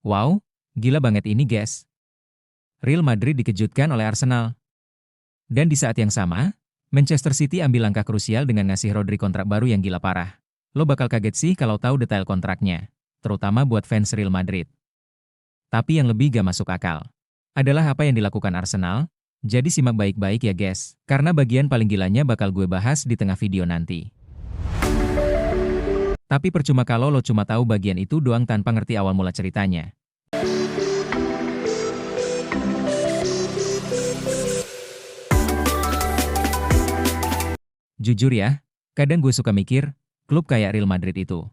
Wow, gila banget ini guys. Real Madrid dikejutkan oleh Arsenal. Dan di saat yang sama, Manchester City ambil langkah krusial dengan ngasih Rodri kontrak baru yang gila parah. Lo bakal kaget sih kalau tahu detail kontraknya, terutama buat fans Real Madrid. Tapi yang lebih gak masuk akal adalah apa yang dilakukan Arsenal. Jadi simak baik-baik ya guys, karena bagian paling gilanya bakal gue bahas di tengah video nanti. Tapi percuma kalau lo cuma tahu bagian itu doang tanpa ngerti awal mula ceritanya. Jujur ya, kadang gue suka mikir, klub kayak Real Madrid itu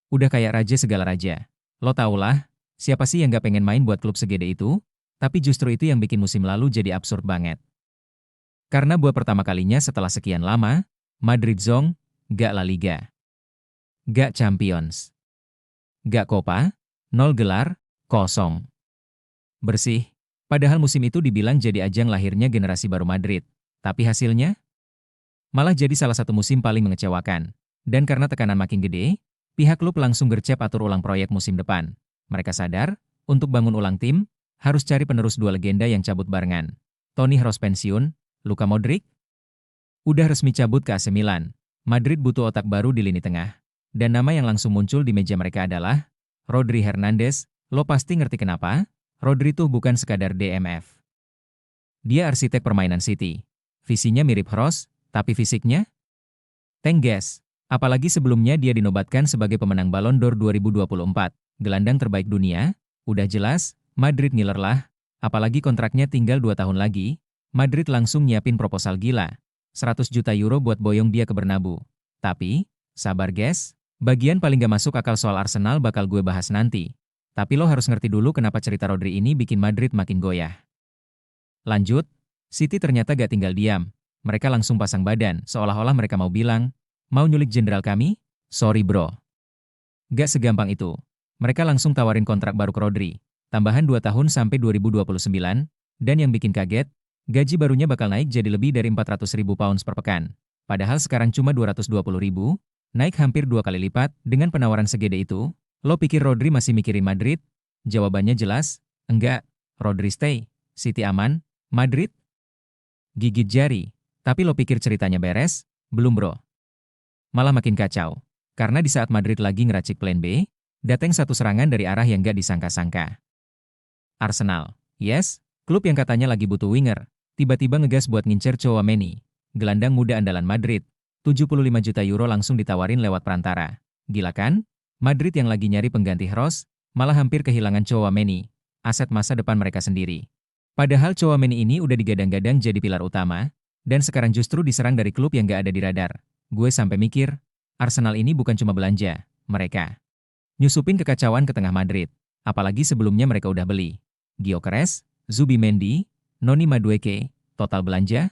udah kayak raja segala raja. Lo tau lah, siapa sih yang gak pengen main buat klub segede itu? Tapi justru itu yang bikin musim lalu jadi absurd banget. Karena buat pertama kalinya setelah sekian lama, Madrid zong, gak La Liga, gak Champions, gak Copa, 0 gelar, kosong. Bersih. Padahal musim itu dibilang jadi ajang lahirnya generasi baru Madrid. Tapi hasilnya? Malah jadi salah satu musim paling mengecewakan. Dan karena tekanan makin gede, pihak klub langsung gercep atur ulang proyek musim depan. Mereka sadar, untuk bangun ulang tim, harus cari penerus dua legenda yang cabut barengan. Toni Kroos pensiun, Luka Modric udah resmi cabut ke AC Milan. Madrid butuh otak baru di lini tengah. Dan nama yang langsung muncul di meja mereka adalah Rodri Hernandez. Lo pasti ngerti kenapa? Rodri tuh bukan sekadar DMF. Dia arsitek permainan City. Visinya mirip Kroos, tapi fisiknya? Tank gas. Apalagi sebelumnya dia dinobatkan sebagai pemenang Ballon d'Or 2024. Gelandang terbaik dunia. Udah jelas, Madrid ngiler lah. Apalagi kontraknya tinggal 2 tahun lagi. Madrid langsung nyiapin proposal gila. 100 juta euro buat boyong dia ke Bernabeu. Tapi, sabar guys. Bagian paling gak masuk akal soal Arsenal bakal gue bahas nanti. Tapi lo harus ngerti dulu kenapa cerita Rodri ini bikin Madrid makin goyah. Lanjut, City ternyata gak tinggal diam. Mereka langsung pasang badan, seolah-olah mereka mau bilang, mau nyulik jenderal kami? Sorry bro. Gak segampang itu. Mereka langsung tawarin kontrak baru ke Rodri. Tambahan 2 tahun sampai 2029, dan yang bikin kaget, gaji barunya bakal naik jadi lebih dari 400.000 pounds per pekan. Padahal sekarang cuma 220.000, naik hampir 2 kali lipat. Dengan penawaran segede itu, lo pikir Rodri masih mikirin Madrid? Jawabannya jelas, enggak. Rodri stay, City aman, Madrid? Gigit jari. Tapi lo pikir ceritanya beres? Belum bro. Malah makin kacau. Karena di saat Madrid lagi ngeracik plan B, datang satu serangan dari arah yang gak disangka-sangka. Arsenal, yes, klub yang katanya lagi butuh winger, tiba-tiba ngegas buat ngincer Tchouaméni, gelandang muda andalan Madrid. 75 juta euro langsung ditawarin lewat perantara. Gila kan? Madrid yang lagi nyari pengganti Kroos, malah hampir kehilangan Tchouaméni, aset masa depan mereka sendiri. Padahal Tchouaméni ini udah digadang-gadang jadi pilar utama, dan sekarang justru diserang dari klub yang gak ada di radar. Gue sampai mikir, Arsenal ini bukan cuma belanja, mereka nyusupin kekacauan ke tengah Madrid. Apalagi sebelumnya mereka udah beli Gyökeres, Zubimendi, Noni Madueke, total belanja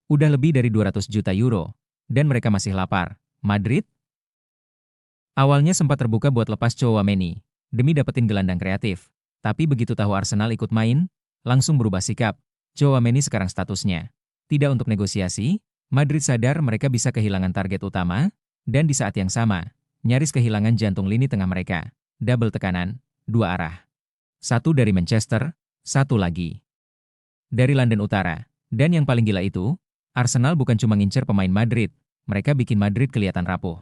udah lebih dari 200 juta euro. Dan mereka masih lapar. Madrid? Awalnya sempat terbuka buat lepas Tchouaméni, demi dapetin gelandang kreatif. Tapi begitu tahu Arsenal ikut main, langsung berubah sikap. Tchouaméni sekarang statusnya tidak untuk negosiasi. Madrid sadar mereka bisa kehilangan target utama, dan di saat yang sama, nyaris kehilangan jantung lini tengah mereka. Double tekanan, 2 arah. Satu dari Manchester, satu lagi dari London Utara. Dan yang paling gila itu, Arsenal bukan cuma ngincer pemain Madrid, mereka bikin Madrid kelihatan rapuh.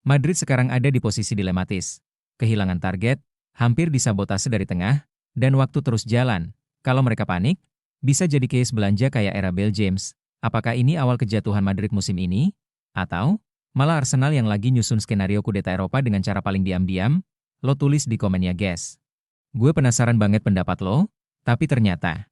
Madrid sekarang ada di posisi dilematis. Kehilangan target, hampir disabotase dari tengah, dan waktu terus jalan. Kalau mereka panik, bisa jadi case belanja kayak era Bill James. Apakah ini awal kejatuhan Madrid musim ini? Atau malah Arsenal yang lagi nyusun skenario kudeta Eropa dengan cara paling diam-diam? Lo tulis di komen ya guys. Gue penasaran banget pendapat lo, tapi ternyata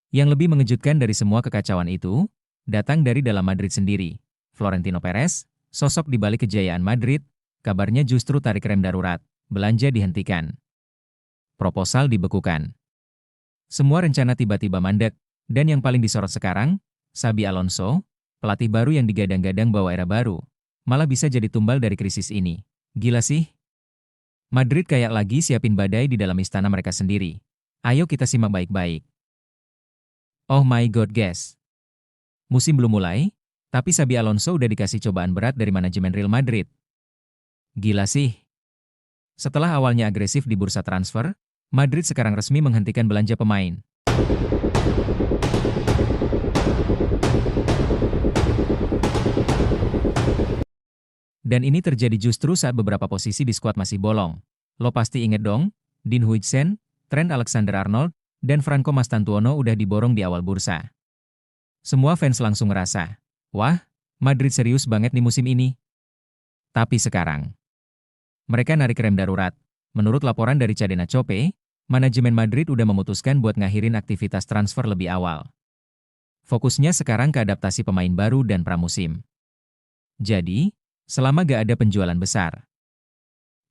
yang lebih mengejutkan dari semua kekacauan itu, datang dari dalam Madrid sendiri. Florentino Perez, sosok di balik kejayaan Madrid, kabarnya justru tarik rem darurat, belanja dihentikan, proposal dibekukan. Semua rencana tiba-tiba mandek, dan yang paling disorot sekarang, Xabi Alonso, pelatih baru yang digadang-gadang bawa era baru, malah bisa jadi tumbal dari krisis ini. Gila sih. Madrid kayak lagi siapin badai di dalam istana mereka sendiri. Ayo kita simak baik-baik. Oh my god guys. Musim belum mulai, tapi Xabi Alonso udah dikasih cobaan berat dari manajemen Real Madrid. Gila sih. Setelah awalnya agresif di bursa transfer, Madrid sekarang resmi menghentikan belanja pemain. Dan ini terjadi justru saat beberapa posisi di skuad masih bolong. Lo pasti inget dong, Dean Huijsen, Trent Alexander-Arnold, dan Franco Mastantuono udah diborong di awal bursa. Semua fans langsung ngerasa, wah, Madrid serius banget nih musim ini. Tapi sekarang, mereka narik rem darurat. Menurut laporan dari Cadena Cope, manajemen Madrid udah memutuskan buat ngakhirin aktivitas transfer lebih awal. Fokusnya sekarang ke adaptasi pemain baru dan pramusim. Jadi, selama gak ada penjualan besar,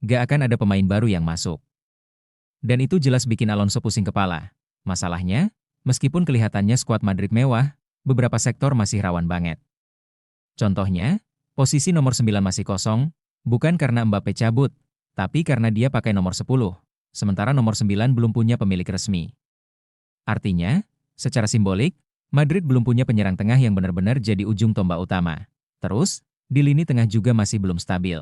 gak akan ada pemain baru yang masuk. Dan itu jelas bikin Alonso pusing kepala. Masalahnya, meskipun kelihatannya skuad Madrid mewah, beberapa sektor masih rawan banget. Contohnya, posisi nomor 9 masih kosong, bukan karena Mbappe cabut, tapi karena dia pakai nomor 10, sementara nomor 9 belum punya pemilik resmi. Artinya, secara simbolik, Madrid belum punya penyerang tengah yang benar-benar jadi ujung tombak utama. Terus, di lini tengah juga masih belum stabil.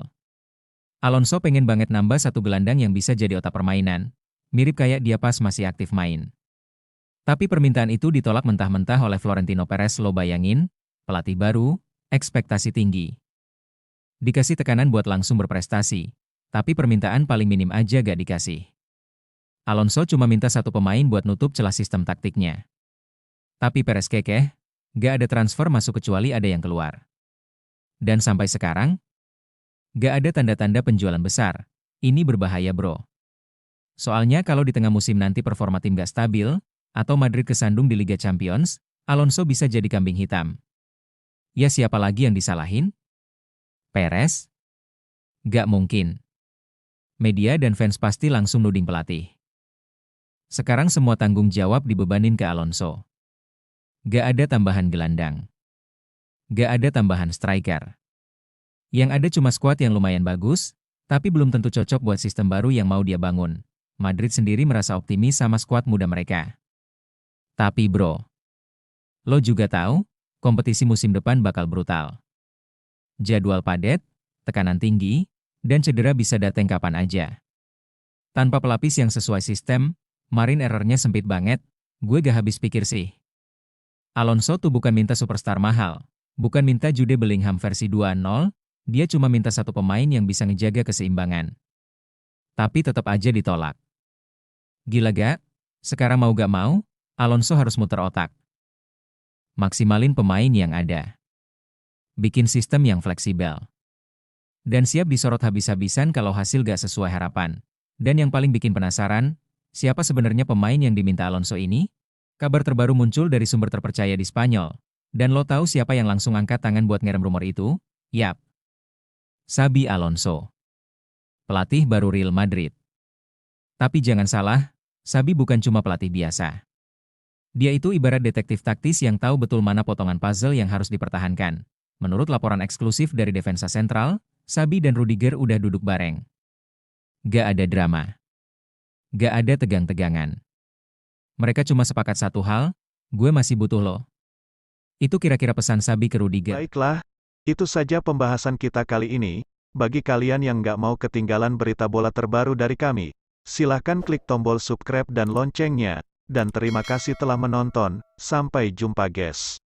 Alonso pengen banget nambah satu gelandang yang bisa jadi otak permainan, mirip kayak dia pas masih aktif main. Tapi permintaan itu ditolak mentah-mentah oleh Florentino Perez. Lo bayangin, pelatih baru, ekspektasi tinggi. Dikasih tekanan buat langsung berprestasi, tapi permintaan paling minim aja gak dikasih. Alonso cuma minta satu pemain buat nutup celah sistem taktiknya. Tapi Perez kekeh, gak ada transfer masuk kecuali ada yang keluar. Dan sampai sekarang, gak ada tanda-tanda penjualan besar. Ini berbahaya bro. Soalnya kalau di tengah musim nanti performa tim gak stabil, atau Madrid kesandung di Liga Champions, Alonso bisa jadi kambing hitam. Ya siapa lagi yang disalahin? Perez? Gak mungkin. Media dan fans pasti langsung nuding pelatih. Sekarang semua tanggung jawab dibebanin ke Alonso. Gak ada tambahan gelandang. Gak ada tambahan striker. Yang ada cuma skuad yang lumayan bagus, tapi belum tentu cocok buat sistem baru yang mau dia bangun. Madrid sendiri merasa optimis sama skuad muda mereka. Tapi bro, lo juga tahu, kompetisi musim depan bakal brutal. Jadwal padat, tekanan tinggi, dan cedera bisa datang kapan aja. Tanpa pelapis yang sesuai sistem, Marin errornya sempit banget, gue gak habis pikir sih. Alonso tuh bukan minta superstar mahal, bukan minta Jude Bellingham versi 2.0, dia cuma minta satu pemain yang bisa ngejaga keseimbangan. Tapi tetap aja ditolak. Gila gak? Sekarang mau gak mau, Alonso harus muter otak. Maksimalin pemain yang ada. Bikin sistem yang fleksibel. Dan siap disorot habis-habisan kalau hasil gak sesuai harapan. Dan yang paling bikin penasaran, siapa sebenarnya pemain yang diminta Alonso ini? Kabar terbaru muncul dari sumber terpercaya di Spanyol. Dan lo tahu siapa yang langsung angkat tangan buat ngerem rumor itu? Yap. Xabi Alonso. Pelatih baru Real Madrid. Tapi jangan salah, Xabi bukan cuma pelatih biasa. Dia itu ibarat detektif taktis yang tahu betul mana potongan puzzle yang harus dipertahankan. Menurut laporan eksklusif dari Defensa Central, Xabi dan Rudiger udah duduk bareng. Gak ada drama. Gak ada tegang-tegangan. Mereka cuma sepakat satu hal, gue masih butuh lo. Itu kira-kira pesan Xabi ke Rudiger. Baiklah, itu saja pembahasan kita kali ini. Bagi kalian yang nggak mau ketinggalan berita bola terbaru dari kami, silahkan klik tombol subscribe dan loncengnya. Dan terima kasih telah menonton, sampai jumpa guys.